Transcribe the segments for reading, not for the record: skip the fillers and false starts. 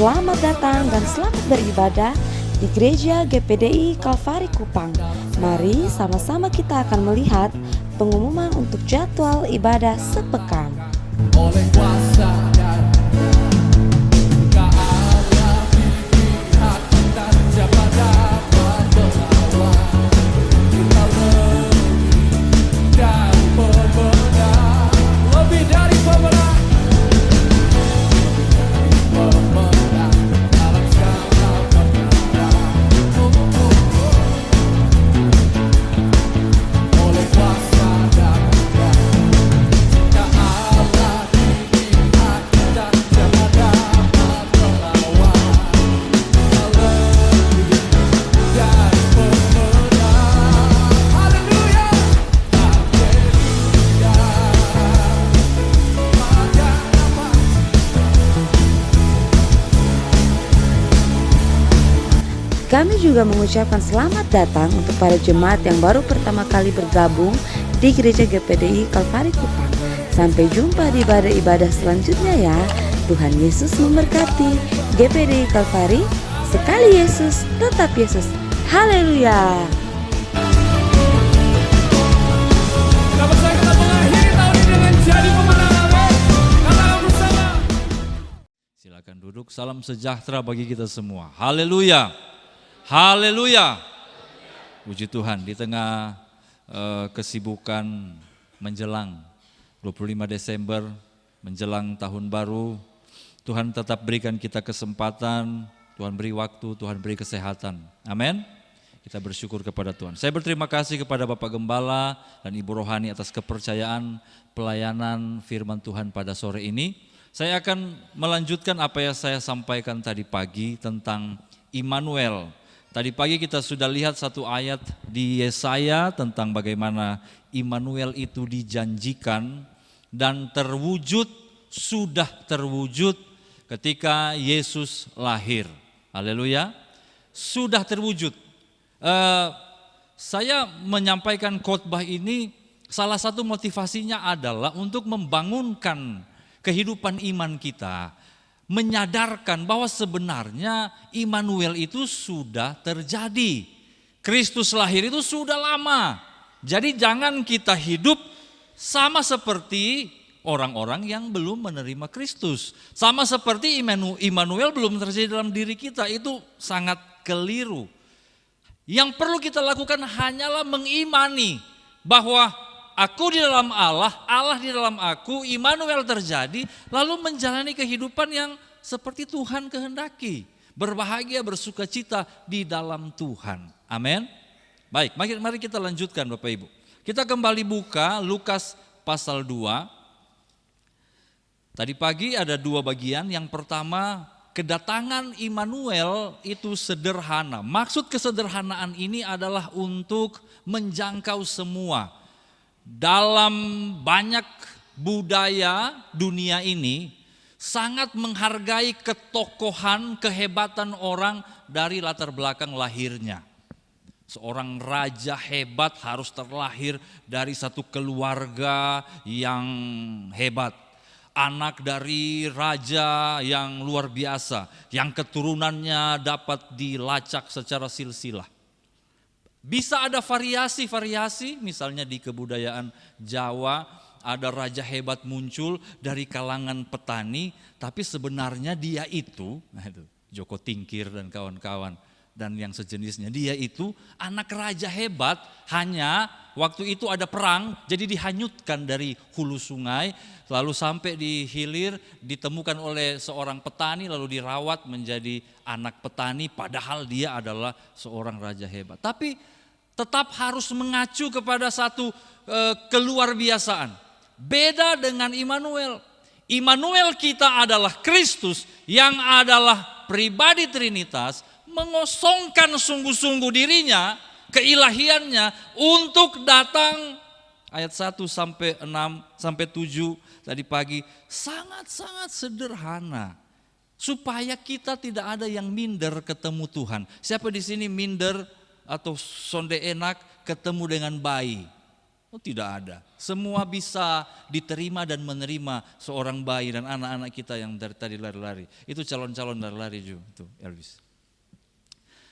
Selamat datang dan selamat beribadah di Gereja GPDI Kalvari Kupang. Mari sama-sama kita akan melihat pengumuman untuk jadwal ibadah sepekan. Oleh kuasa dan Allah di pihak kita, siapa dapat melawan? Kita lebih dari pemenang, lebih dari pemenang, pemenang dalam segala perkara. Oleh kuasa dan jika Allah di pihak kita, siapa dapat melawan? Kita lebih dari pemenang. Haleluya, haleluya. Pada nama Kami juga mengucapkan selamat datang untuk para jemaat yang baru pertama kali bergabung di Gereja GPDI Kalvari Kupang. Sampai jumpa di ibadah-ibadah selanjutnya ya. Tuhan Yesus memberkati. GPDI Kalvari, sekali Yesus, tetap Yesus. Haleluya. kita bersama, kita mengakhiri tahun ini dengan jadi pemenang. Amin. Katakan bersama. Silakan duduk. Salam sejahtera bagi kita semua. Haleluya. Haleluya. Puji Tuhan, di tengah kesibukan menjelang 25 Desember, menjelang tahun baru, Tuhan tetap berikan kita kesempatan, Tuhan beri waktu, Tuhan beri kesehatan. Amin. Kita bersyukur kepada Tuhan. Saya berterima kasih kepada Bapak Gembala dan Ibu Rohani atas kepercayaan pelayanan firman Tuhan pada sore ini. Saya akan melanjutkan apa yang saya sampaikan tadi pagi tentang Immanuel. Tadi pagi kita sudah lihat satu ayat di Yesaya tentang bagaimana Immanuel itu dijanjikan dan terwujud, sudah terwujud ketika Yesus lahir. Haleluya, sudah terwujud. Saya menyampaikan khotbah ini, salah satu motivasinya adalah untuk membangunkan kehidupan iman kita, menyadarkan bahwa sebenarnya Immanuel itu sudah terjadi. Kristus lahir itu sudah lama. Jadi jangan kita hidup sama seperti orang-orang yang belum menerima Kristus. Sama seperti Immanuel belum terjadi dalam diri kita, itu sangat keliru. Yang perlu kita lakukan hanyalah mengimani bahwa aku di dalam Allah, Allah di dalam aku, Immanuel terjadi, lalu menjalani kehidupan yang seperti Tuhan kehendaki. Berbahagia, bersukacita di dalam Tuhan. Amin. Baik, mari kita lanjutkan Bapak Ibu. Kita kembali buka Lukas pasal 2. Tadi pagi ada dua bagian. Yang pertama, kedatangan Immanuel itu sederhana. Maksud kesederhanaan ini adalah untuk menjangkau semua. Dalam banyak budaya dunia ini sangat menghargai ketokohan, kehebatan orang dari latar belakang lahirnya. Seorang raja hebat harus terlahir dari satu keluarga yang hebat. Anak dari raja yang luar biasa, yang keturunannya dapat dilacak secara silsilah. Bisa ada variasi-variasi, misalnya di kebudayaan Jawa ada raja hebat muncul dari kalangan petani, tapi sebenarnya dia itu, Joko Tingkir dan kawan-kawan dan yang sejenisnya, dia itu anak raja hebat, hanya waktu itu ada perang, jadi dihanyutkan dari hulu sungai, lalu sampai di hilir ditemukan oleh seorang petani, lalu dirawat menjadi anak petani, padahal dia adalah seorang raja hebat. Tapi tetap harus mengacu kepada satu keluarbiasaan. Beda dengan Immanuel. Immanuel kita adalah Kristus yang adalah pribadi Trinitas, mengosongkan sungguh-sungguh dirinya, keilahiannya untuk datang. Ayat 1 sampai 6 sampai 7 tadi pagi sangat-sangat sederhana. Supaya kita tidak ada yang minder ketemu Tuhan. Siapa di sini minder atau sonde enak ketemu dengan bayi? Oh, tidak ada. Semua bisa diterima dan menerima seorang bayi dan anak-anak kita yang dari tadi lari-lari. Itu calon-calon lari-lari juga, itu Elvis.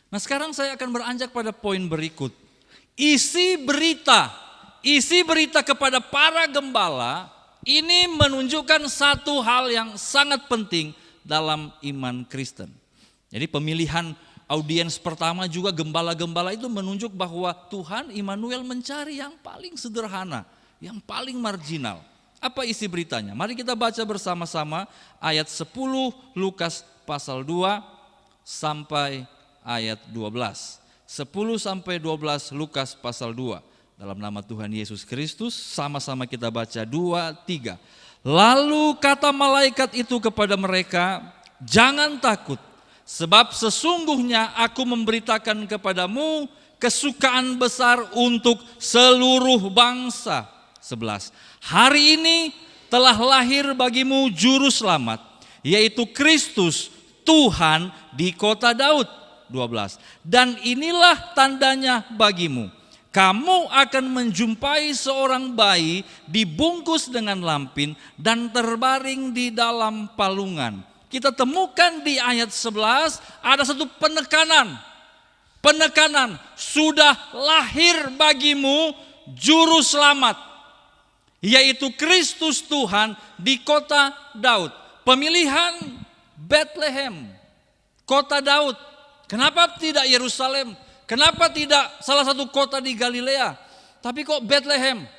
Nah, sekarang saya akan beranjak pada poin berikut. Isi berita kepada para gembala ini menunjukkan satu hal yang sangat penting dalam iman Kristen. Jadi pemilihan audiens pertama juga gembala-gembala itu menunjuk bahwa Tuhan Immanuel mencari yang paling sederhana, yang paling marginal. Apa isi beritanya? Mari kita baca bersama-sama ayat 10 Lukas pasal 2 sampai ayat 12. 10 sampai 12 Lukas pasal 2. Dalam nama Tuhan Yesus Kristus, sama-sama kita baca 2, 3. Lalu kata malaikat itu kepada mereka, jangan takut. Sebab sesungguhnya aku memberitakan kepadamu kesukaan besar untuk seluruh bangsa. 11. Hari ini telah lahir bagimu juru selamat, yaitu Kristus Tuhan di kota Daud. 12. Dan inilah tandanya bagimu. Kamu akan menjumpai seorang bayi dibungkus dengan lampin dan terbaring di dalam palungan. Kita temukan di ayat 11 ada satu penekanan. Penekanan, sudah lahir bagimu juru selamat, yaitu Kristus Tuhan di kota Daud. Pemilihan Bethlehem, kota Daud. Kenapa tidak Yerusalem? Kenapa tidak salah satu kota di Galilea? Tapi kok Bethlehem?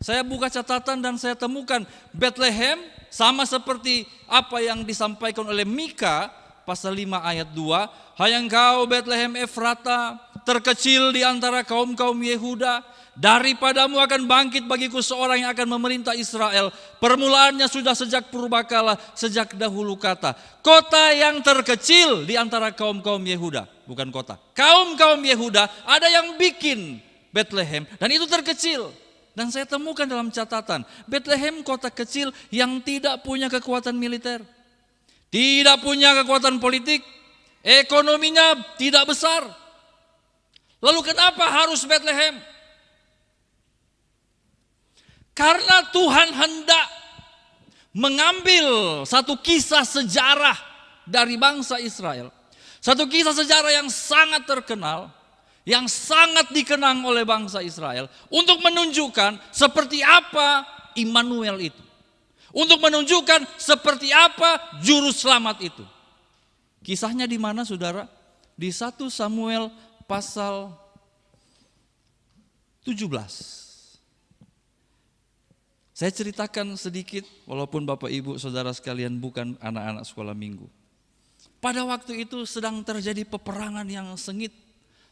Saya buka catatan dan saya temukan Bethlehem sama seperti apa yang disampaikan oleh Mika pasal 5 ayat 2. Hai engkau Bethlehem Efrata, terkecil di antara kaum-kaum Yehuda, daripadamu akan bangkit bagiku seorang yang akan memerintah Israel. Permulaannya sudah sejak purbakala, sejak dahulu kata. Kota yang terkecil di antara kaum-kaum Yehuda. Bukan kota. Kaum-kaum Yehuda ada yang bikin Bethlehem dan itu terkecil. Dan saya temukan dalam catatan, Bethlehem kota kecil yang tidak punya kekuatan militer. Tidak punya kekuatan politik. Ekonominya tidak besar. Lalu kenapa harus Bethlehem? Karena Tuhan hendak mengambil satu kisah sejarah dari bangsa Israel. Satu kisah sejarah yang sangat terkenal, yang sangat dikenang oleh bangsa Israel. Untuk menunjukkan seperti apa Immanuel itu. Untuk menunjukkan seperti apa juru selamat itu. Kisahnya di mana saudara? Di 1 Samuel pasal 17. Saya ceritakan sedikit, walaupun Bapak Ibu Saudara sekalian bukan anak-anak sekolah minggu. Pada waktu itu sedang terjadi peperangan yang sengit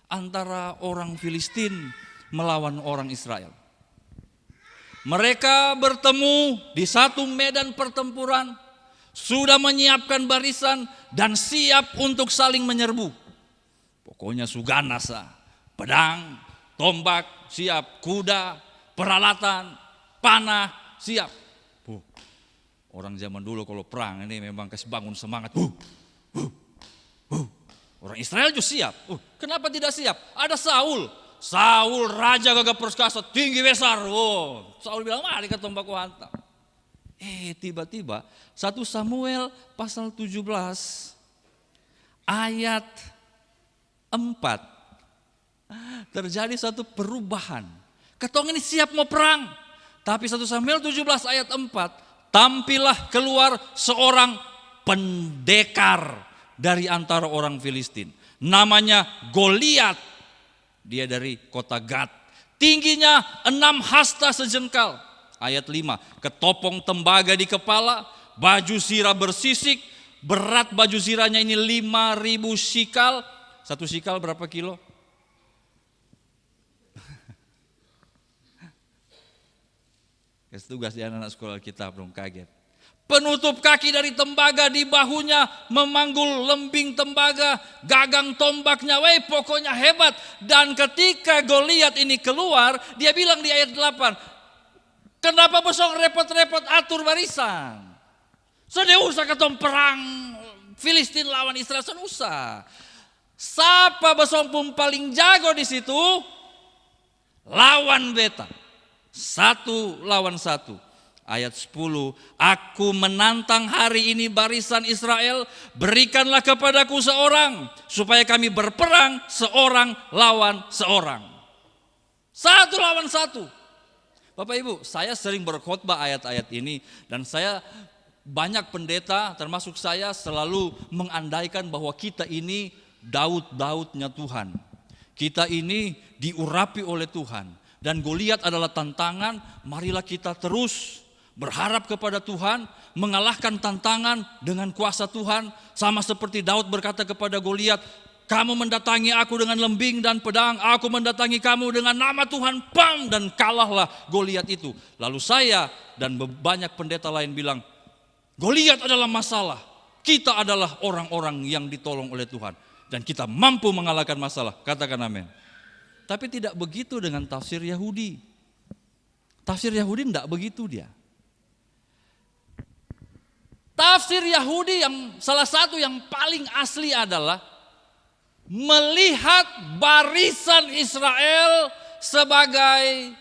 antara orang Filistin melawan orang Israel. Mereka bertemu di satu medan pertempuran, sudah menyiapkan barisan dan siap untuk saling menyerbu. Pokoknya suganasa, pedang, tombak, siap, kuda, peralatan, panah, siap. Orang zaman dulu kalau perang ini memang kasih bangun semangat. Orang Israel juga siap. Kenapa tidak siap? Ada Saul. Saul raja gagah perkasa, tinggi besar. Saul bilang, mari ke tombak hantam. Tiba-tiba 1 Samuel pasal 17 ayat 4 terjadi satu perubahan. Ketong ini siap mau perang. Tapi 1 Samuel 17 ayat 4, tampillah keluar seorang pendekar dari antara orang Filistin. Namanya Goliat. Dia dari kota Gat. Tingginya 6 hasta sejengkal. Ayat 5, ketopong tembaga di kepala, baju zirah bersisik, berat baju zirahnya ini 5.000 sikal. 1 sikal berapa kilo? Kasih tugas di anak-anak sekolah kita belum kaget. Penutup kaki dari tembaga, di bahunya memanggul lembing tembaga, gagang tombaknya, pokoknya hebat. Dan ketika Goliat ini keluar, dia bilang di ayat 8, kenapa besok repot-repot atur barisan? Sudah usah ketemu perang Filistin lawan Israel, sudah usah. Siapa besok pun paling jago di situ? Lawan beta. 1 lawan 1. Ayat 10, aku menantang hari ini barisan Israel, berikanlah kepadaku seorang, supaya kami berperang seorang lawan seorang. 1 lawan 1. Bapak Ibu, saya sering berkhotbah ayat-ayat ini, dan saya banyak pendeta termasuk saya selalu mengandaikan bahwa kita ini Daud-Daudnya Tuhan. Kita ini diurapi oleh Tuhan, dan Goliat adalah tantangan. Marilah kita terus berharap kepada Tuhan, mengalahkan tantangan dengan kuasa Tuhan. Sama seperti Daud berkata kepada Goliat, kamu mendatangi aku dengan lembing dan pedang, aku mendatangi kamu dengan nama Tuhan, bam, dan kalahlah Goliat itu. Lalu saya dan banyak pendeta lain bilang, Goliat adalah masalah, kita adalah orang-orang yang ditolong oleh Tuhan, dan kita mampu mengalahkan masalah. Katakan amin. Tapi tidak begitu dengan tafsir Yahudi. Tafsir Yahudi tidak begitu dia. Tafsir Yahudi yang salah satu yang paling asli adalah melihat barisan Israel sebagai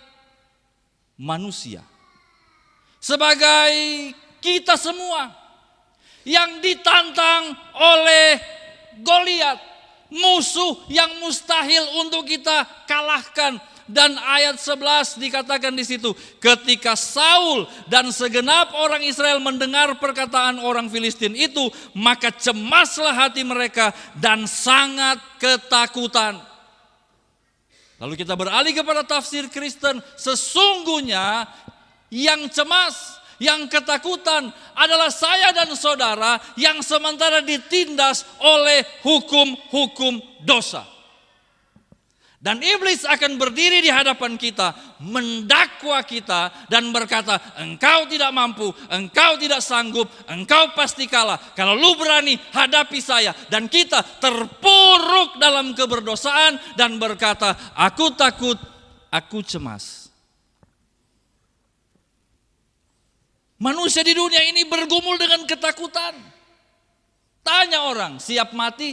manusia. Sebagai kita semua yang ditantang oleh Goliat, musuh yang mustahil untuk kita kalahkan. Dan ayat 11 dikatakan di situ, ketika Saul dan segenap orang Israel mendengar perkataan orang Filistin itu, maka cemaslah hati mereka dan sangat ketakutan. Lalu kita beralih kepada tafsir Kristen, sesungguhnya yang cemas, yang ketakutan adalah saya dan saudara yang sementara ditindas oleh hukum-hukum dosa. Dan iblis akan berdiri di hadapan kita, mendakwa kita dan berkata, engkau tidak mampu, engkau tidak sanggup, engkau pasti kalah. Kalau lu berani hadapi saya. Dan kita terpuruk dalam keberdosaan dan berkata, aku takut, aku cemas. Manusia di dunia ini bergumul dengan ketakutan. Tanya orang, siap mati?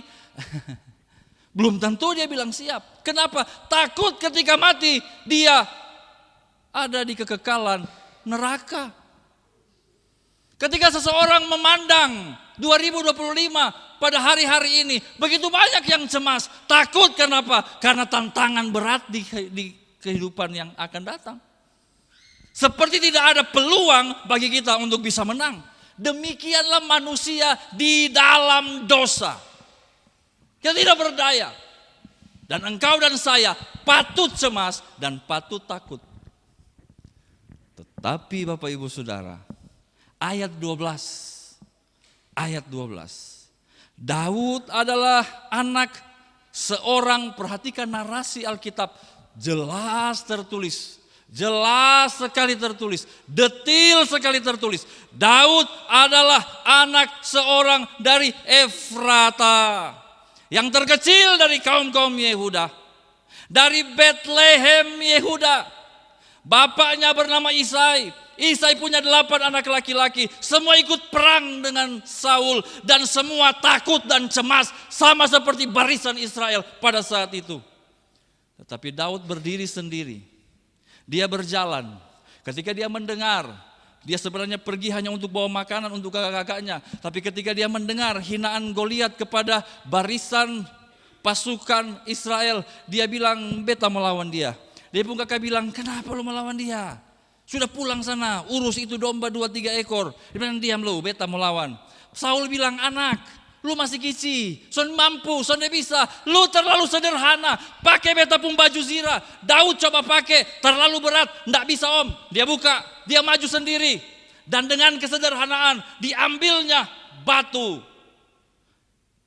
Belum tentu dia bilang siap. Kenapa? Takut ketika mati dia ada di kekekalan neraka. Ketika seseorang memandang 2025 pada hari-hari ini, begitu banyak yang cemas. Takut kenapa? Karena tantangan berat di kehidupan yang akan datang. Seperti tidak ada peluang bagi kita untuk bisa menang. Demikianlah manusia di dalam dosa. Kita tidak berdaya. Dan engkau dan saya patut cemas dan patut takut. Tetapi Bapak Ibu Saudara, ayat 12. Daud adalah anak seorang, perhatikan narasi Alkitab, jelas tertulis. Jelas sekali tertulis, detil sekali tertulis. Daud adalah anak seorang dari Efrata, yang terkecil dari kaum-kaum Yehuda, dari Bethlehem Yehuda. Bapaknya bernama Isai. Isai punya 8 anak laki-laki. Semua ikut perang dengan Saul dan semua takut dan cemas, sama seperti barisan Israel pada saat itu. Tetapi Daud berdiri sendiri. Dia berjalan. Ketika dia mendengar, dia sebenarnya pergi hanya untuk bawa makanan untuk kakak-kakaknya. Tapi ketika dia mendengar hinaan Goliat kepada barisan pasukan Israel, dia bilang, beta melawan dia. Dia pun kakak bilang, kenapa lu melawan dia? Sudah pulang sana, urus itu domba 2-3 ekor. Dia bilang, diam lu, beta melawan. Saul bilang, anak, lu masih kecil, son mampu, son bisa. Lu terlalu sederhana, pakai beta pun baju zirah. Daud coba pakai, terlalu berat, enggak bisa om. Dia buka, dia maju sendiri. Dan dengan kesederhanaan diambilnya batu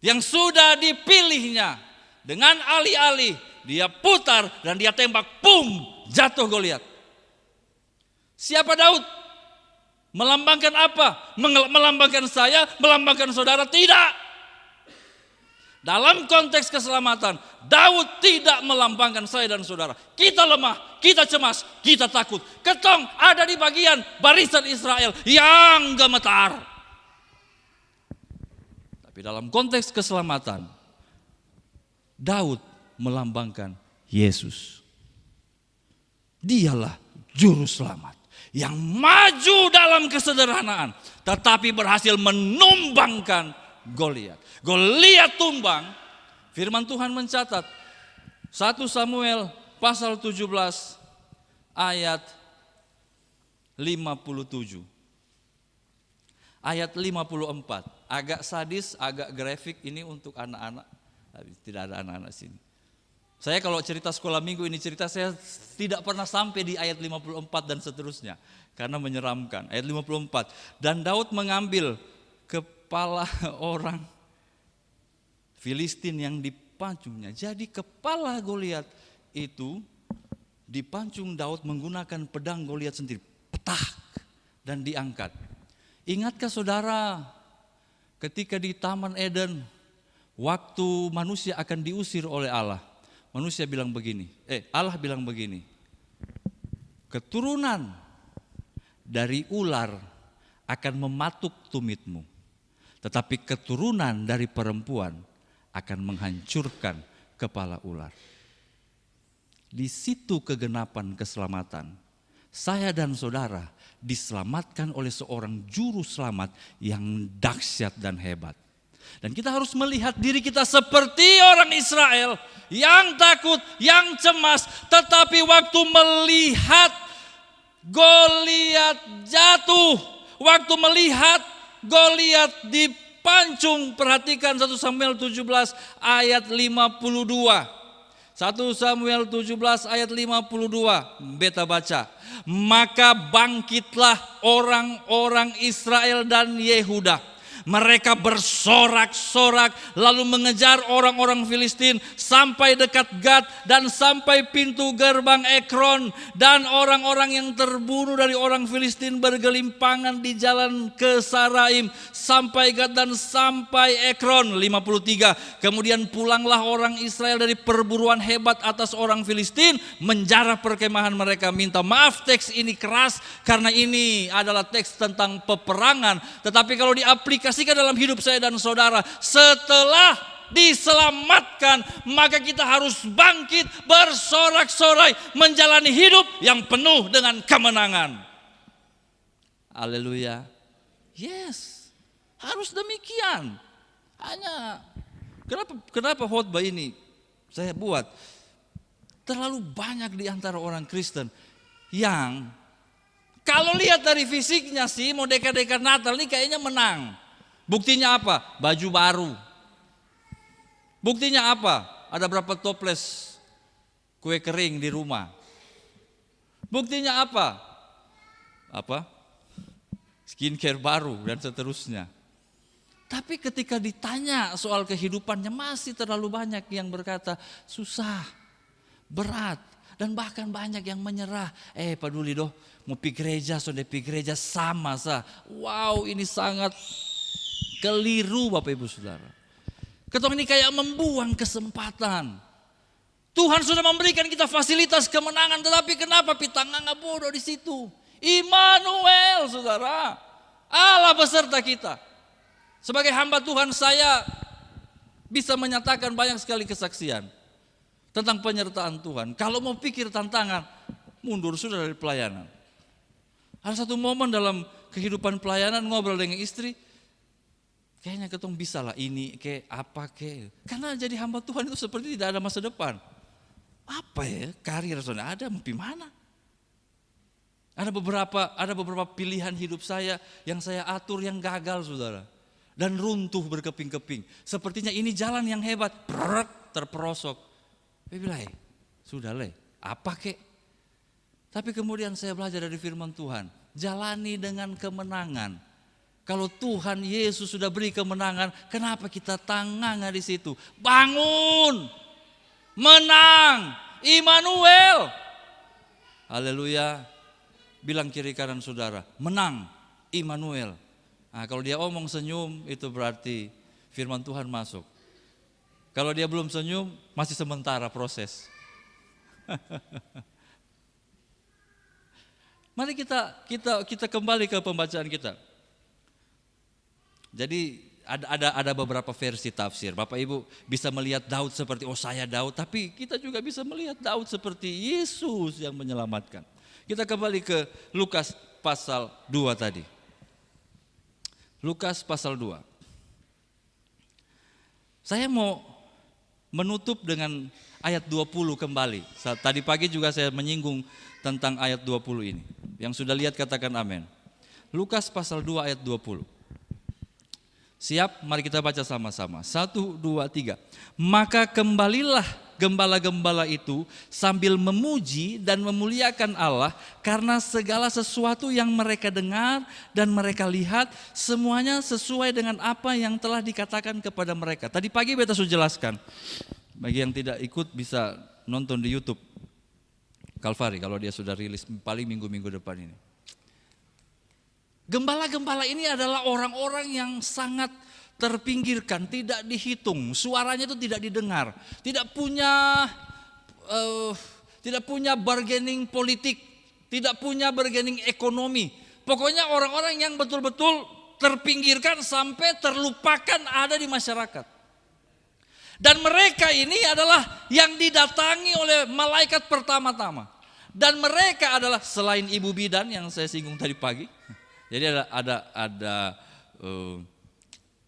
yang sudah dipilihnya. Dengan alih-alih dia putar dan dia tembak, pum, jatuh Goliat. Siapa Daud? Melambangkan apa? Melambangkan saya, melambangkan saudara? Tidak. Dalam konteks keselamatan, Daud tidak melambangkan saya dan saudara. Kita lemah, kita cemas, kita takut. Ketong ada di bagian barisan Israel yang gemetar. Tapi dalam konteks keselamatan, Daud melambangkan Yesus. Dialah juru selamat yang maju dalam kesederhanaan, tetapi berhasil menumbangkan Goliat. Goliat tumbang, firman Tuhan mencatat 1 Samuel pasal 17 ayat 57. Ayat 54, agak sadis, agak grafik, ini untuk anak-anak, tapi tidak ada anak-anak sini. Saya kalau cerita sekolah minggu ini cerita, saya tidak pernah sampai di ayat 54 dan seterusnya, karena menyeramkan. Ayat 54, dan Daud mengambil kepala orang Filistin yang dipancungnya. Jadi kepala Goliat itu dipancung Daud menggunakan pedang Goliat sendiri, petak, dan diangkat. Ingatkah saudara ketika di Taman Eden waktu manusia akan diusir oleh Allah, manusia bilang begini, Allah bilang begini, keturunan dari ular akan mematuk tumitmu, tetapi keturunan dari perempuan akan menghancurkan kepala ular. Di situ kegenapan keselamatan. Saya dan saudara diselamatkan oleh seorang juru selamat yang dahsyat dan hebat. Dan kita harus melihat diri kita seperti orang Israel yang takut, yang cemas, tetapi waktu melihat Goliat jatuh, waktu melihat Goliat dipancung, perhatikan 1 Samuel 17 ayat 52. 1 Samuel 17 ayat 52, beta baca. Maka bangkitlah orang-orang Israel dan Yehuda. Mereka bersorak-sorak lalu mengejar orang-orang Filistin sampai dekat Gad dan sampai pintu gerbang Ekron. Dan orang-orang yang terbunuh dari orang Filistin bergelimpangan di jalan ke Saraim sampai Gad dan sampai Ekron. 53. Kemudian pulanglah orang Israel dari perburuan hebat atas orang Filistin, menjarah perkemahan mereka. Minta maaf, teks ini keras karena ini adalah teks tentang peperangan. Tetapi kalau diaplikasikan dalam hidup saya dan saudara, setelah diselamatkan, maka kita harus bangkit bersorak-sorai menjalani hidup yang penuh dengan kemenangan. Haleluya. Yes, harus demikian. Hanya kenapa khotbah ini saya buat? Terlalu banyak di antara orang Kristen yang kalau lihat dari fisiknya sih mau dekat-dekat Natal ini kayaknya menang. Buktinya apa? Baju baru. Buktinya apa? Ada berapa toples kue kering di rumah. Buktinya apa? Skincare baru dan seterusnya. Tapi ketika ditanya soal kehidupannya masih terlalu banyak yang berkata susah, berat, dan bahkan banyak yang menyerah. Peduli doh, mau pergi gereja, sudah pergi gereja sama sah. Wow, ini sangat keliru Bapak Ibu Saudara. Ketong ini kayak membuang kesempatan. Tuhan sudah memberikan kita fasilitas kemenangan, tetapi kenapa kita nggak bodoh di situ? Immanuel, saudara, Allah beserta kita. Sebagai hamba Tuhan saya bisa menyatakan banyak sekali kesaksian tentang penyertaan Tuhan. Kalau mau pikir tantangan, mundur sudah dari pelayanan. Ada satu momen dalam kehidupan pelayanan ngobrol dengan istri, kayaknya ketong bisa lah ini, kayak apa kayak. Karena jadi hamba Tuhan itu seperti tidak ada masa depan. Apa ya karir saudara, ada mau mana? Ada beberapa pilihan hidup saya yang saya atur yang gagal saudara. Dan runtuh berkeping-keping. Sepertinya ini jalan yang hebat, terperosok. Saya bilang, sudah apa kek? Tapi kemudian saya belajar dari firman Tuhan, jalani dengan kemenangan. Kalau Tuhan Yesus sudah beri kemenangan, kenapa kita tanganga di situ? Bangun, menang, Immanuel. Haleluya. Bilang kiri kanan saudara, menang, Immanuel. Nah, kalau dia omong senyum itu berarti firman Tuhan masuk. Kalau dia belum senyum masih sementara proses. Mari kita kembali ke pembacaan kita. Jadi ada beberapa versi tafsir. Bapak Ibu bisa melihat Daud seperti saya Daud, tapi kita juga bisa melihat Daud seperti Yesus yang menyelamatkan. Kita kembali ke Lukas pasal 2 tadi. Lukas pasal 2. Saya mau menutup dengan ayat 20 kembali. Tadi pagi juga saya menyinggung tentang ayat 20 ini. Yang sudah lihat katakan amin. Lukas pasal 2 ayat 20. Siap? Mari kita baca sama-sama. 1, 2, 3. Maka kembalilah gembala-gembala itu sambil memuji dan memuliakan Allah karena segala sesuatu yang mereka dengar dan mereka lihat semuanya sesuai dengan apa yang telah dikatakan kepada mereka. Tadi pagi beta sudah jelaskan. Bagi yang tidak ikut bisa nonton di YouTube Kalvari kalau dia sudah rilis paling minggu-minggu depan ini. Gembala-gembala ini adalah orang-orang yang sangat terpinggirkan, tidak dihitung, suaranya itu tidak didengar, tidak punya bargaining politik, tidak punya bargaining ekonomi. Pokoknya orang-orang yang betul-betul terpinggirkan sampai terlupakan ada di masyarakat. Dan mereka ini adalah yang didatangi oleh malaikat pertama-tama. Dan mereka adalah selain ibu bidan yang saya singgung tadi pagi. Jadi ada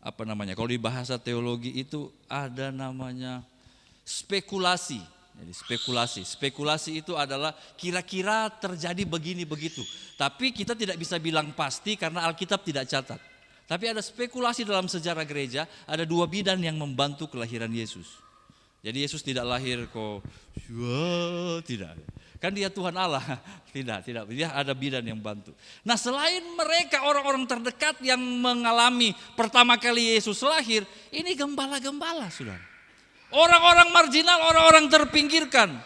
apa namanya? Kalau di bahasa teologi itu ada namanya spekulasi. Jadi spekulasi itu adalah kira-kira terjadi begini begitu. Tapi kita tidak bisa bilang pasti karena Alkitab tidak catat. Tapi ada spekulasi dalam sejarah gereja, ada 2 bidan yang membantu kelahiran Yesus. Jadi Yesus tidak lahir kok, tidak. Kan dia Tuhan Allah, tidak. Dia ada bidan yang bantu. Nah selain mereka orang-orang terdekat yang mengalami pertama kali Yesus lahir, ini gembala-gembala saudara. Orang-orang marginal, orang-orang terpinggirkan.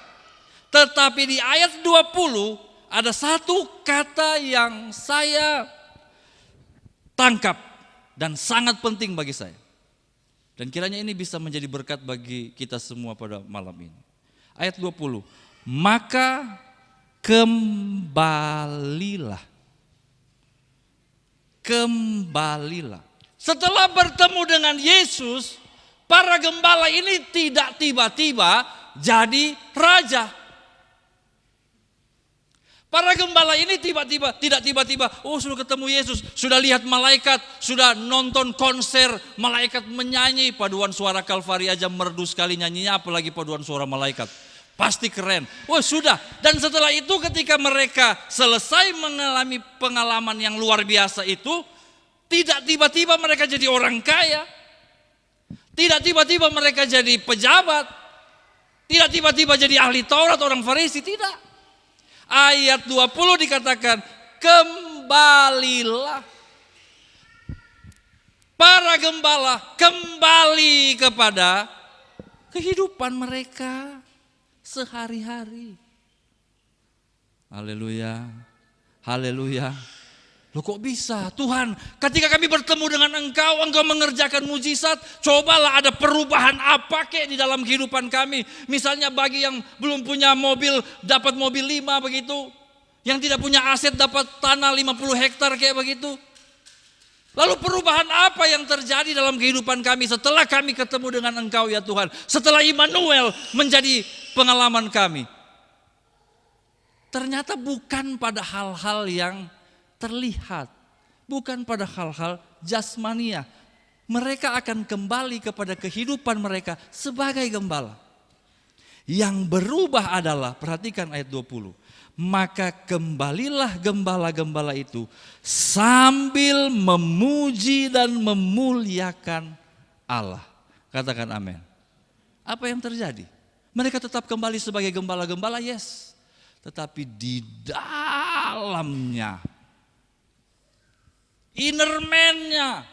Tetapi di ayat 20 ada satu kata yang saya tangkap dan sangat penting bagi saya. Dan kiranya ini bisa menjadi berkat bagi kita semua pada malam ini. Ayat 20. Maka kembalilah. Setelah bertemu dengan Yesus, para gembala ini tidak tiba-tiba jadi raja. Para gembala ini tidak tiba-tiba, sudah ketemu Yesus, sudah lihat malaikat, sudah nonton konser, malaikat menyanyi, paduan suara Kalvari aja merdu sekali nyanyinya, apalagi paduan suara malaikat. Pasti keren. Sudah. Dan setelah itu ketika mereka selesai mengalami pengalaman yang luar biasa itu, tidak tiba-tiba mereka jadi orang kaya, tidak tiba-tiba mereka jadi pejabat, tidak tiba-tiba jadi ahli Taurat, orang Farisi, tidak. Ayat 20 dikatakan, kembalilah. Para gembala kembali kepada kehidupan mereka sehari-hari. Haleluya, haleluya. Loh kok bisa? Tuhan, ketika kami bertemu dengan Engkau mengerjakan mujizat, cobalah ada perubahan apa kek di dalam kehidupan kami. Misalnya bagi yang belum punya mobil, dapat mobil 5 begitu. Yang tidak punya aset dapat tanah 50 hektar kayak begitu. Lalu perubahan apa yang terjadi dalam kehidupan kami setelah kami ketemu dengan Engkau ya Tuhan. Setelah Immanuel menjadi pengalaman kami. Ternyata bukan pada hal-hal yang terlihat, bukan pada hal-hal jasmania. Mereka akan kembali kepada kehidupan mereka sebagai gembala. Yang berubah adalah, perhatikan ayat 20. Maka kembalilah gembala-gembala itu sambil memuji dan memuliakan Allah. Katakan amin. Apa yang terjadi? Mereka tetap kembali sebagai gembala-gembala, yes. Tetapi di dalamnya, inner man-nya,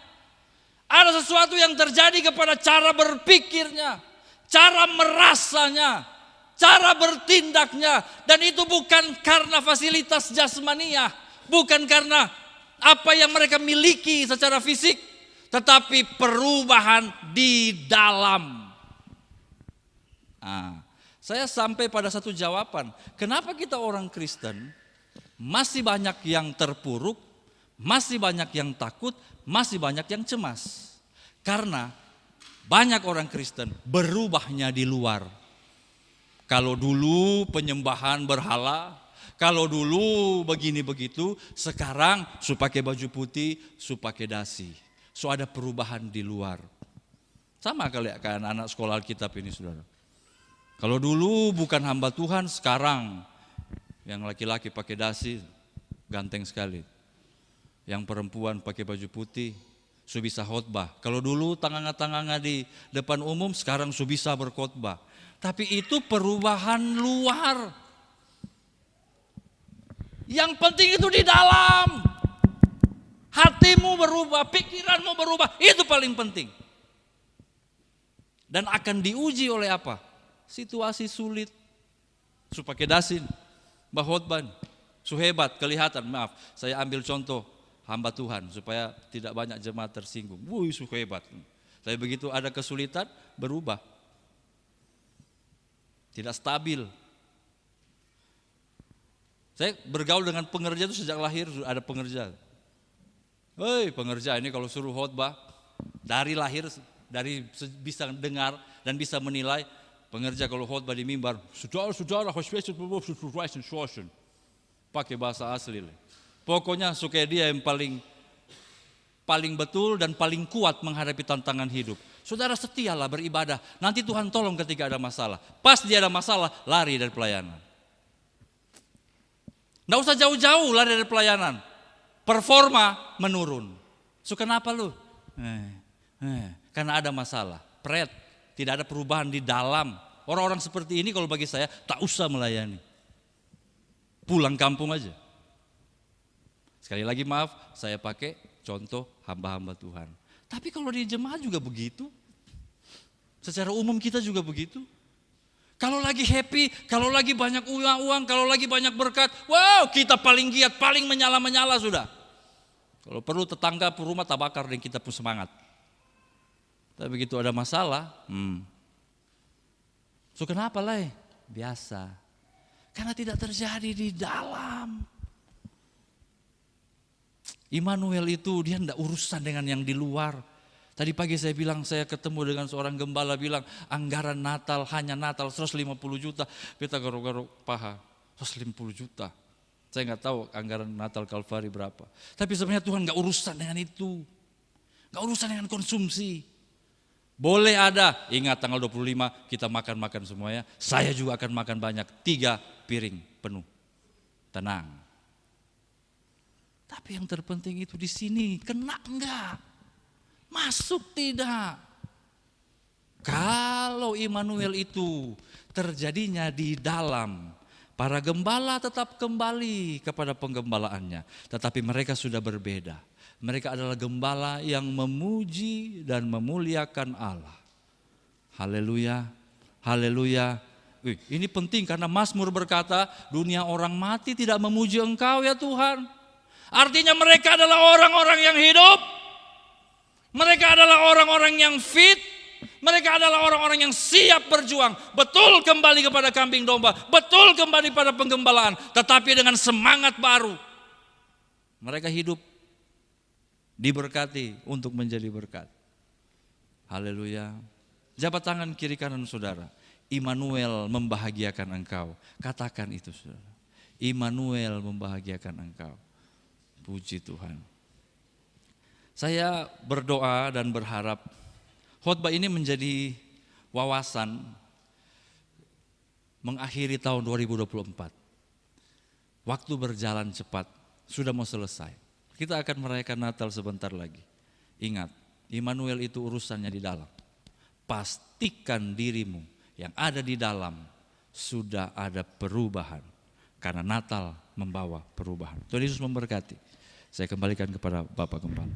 ada sesuatu yang terjadi kepada cara berpikirnya, cara merasanya, cara bertindaknya. Dan itu bukan karena fasilitas jasmania, bukan karena apa yang mereka miliki secara fisik, tetapi perubahan di dalam. Saya sampai pada satu jawaban, kenapa kita orang Kristen masih banyak yang terpuruk, masih banyak yang takut, masih banyak yang cemas. Karena banyak orang Kristen berubahnya di luar. Kalau dulu penyembahan berhala, Kalau dulu begini begitu, sekarang su pakai baju putih, su pakai dasi. So ada perubahan di luar. Sama kali kan anak sekolah Alkitab ini saudara. Kalau dulu bukan hamba Tuhan, sekarang yang laki-laki pakai dasi, ganteng sekali. Yang perempuan pakai baju putih, su bisa khotbah. Kalau dulu tanganga-tanganga di depan umum, sekarang su bisa berkhotbah. Tapi itu perubahan luar. Yang penting itu di dalam. Hatimu berubah, pikiranmu berubah, itu paling penting. Dan akan diuji oleh apa? Situasi sulit. Su pakai dasin, bahotban, su hebat, kelihatan. Maaf, saya ambil contoh hamba Tuhan supaya tidak banyak jemaat tersinggung. Wuih, su hebat. Tapi begitu ada kesulitan, berubah. Tidak stabil. Saya bergaul dengan pengerja itu sejak lahir ada pengerja. Hei pengerja ini kalau suruh khotbah dari lahir, dari bisa dengar dan bisa menilai. Pengerja kalau khotbah di mimbar, saudara-saudara, pakai bahasa asli. Pokoknya suka dia yang paling betul dan paling kuat menghadapi tantangan hidup. Saudara setialah beribadah, nanti Tuhan tolong ketika ada masalah. Pas dia ada masalah, lari dari pelayanan. Nggak usah jauh-jauh lari dari pelayanan. Performa menurun. So kenapa lu? Karena ada masalah. Pret, tidak ada perubahan di dalam. Orang-orang seperti ini kalau bagi saya tak usah melayani. Pulang kampung aja. Sekali lagi maaf, saya pakai contoh hamba-hamba Tuhan. Tapi kalau di jemaat juga begitu. Secara umum kita juga begitu. Kalau lagi happy, kalau lagi banyak uang, kalau lagi banyak berkat, wow kita paling giat, paling menyala-menyala sudah. Kalau perlu tetangga rumah tak bakar dan kita pun semangat. Tapi begitu ada masalah, so kenapa lah? Biasa. Karena tidak terjadi di dalam. Immanuel itu dia tidak urusan dengan yang di luar. Tadi pagi saya bilang, saya ketemu dengan seorang gembala bilang, anggaran Natal, hanya Natal 150 juta. Kita garuk-garuk paha, 150 juta. Saya nggak tahu anggaran Natal Kalvari berapa. Tapi sebenarnya Tuhan nggak urusan dengan itu. Nggak urusan dengan konsumsi. Boleh ada, ingat tanggal 25 kita makan-makan semuanya. Saya juga akan makan banyak, 3 piring penuh. Tenang. Tapi yang terpenting itu di sini, kena enggak? Masuk tidak? Kalau Immanuel itu terjadinya di dalam, para gembala tetap kembali kepada penggembalaannya. Tetapi mereka sudah berbeda. Mereka adalah gembala yang memuji dan memuliakan Allah. Haleluya, haleluya. Ini penting karena Mazmur berkata, dunia orang mati tidak memuji Engkau ya Tuhan. Artinya mereka adalah orang-orang yang hidup. Mereka adalah orang-orang yang fit. Mereka adalah orang-orang yang siap berjuang. Betul kembali kepada kambing domba. Betul kembali pada penggembalaan. Tetapi dengan semangat baru. Mereka hidup diberkati untuk menjadi berkat. Haleluya. Jabat tangan kiri kanan saudara. Immanuel membahagiakan engkau. Katakan itu saudara. Immanuel membahagiakan engkau. Puji Tuhan. Saya berdoa dan berharap khotbah ini menjadi wawasan mengakhiri tahun 2024. Waktu berjalan cepat, sudah mau selesai. Kita akan merayakan Natal sebentar lagi. Ingat, Immanuel itu urusannya di dalam. Pastikan dirimu yang ada di dalam sudah ada perubahan. Karena Natal membawa perubahan. Tuhan Yesus memberkati. Saya kembalikan kepada Bapak Gembala.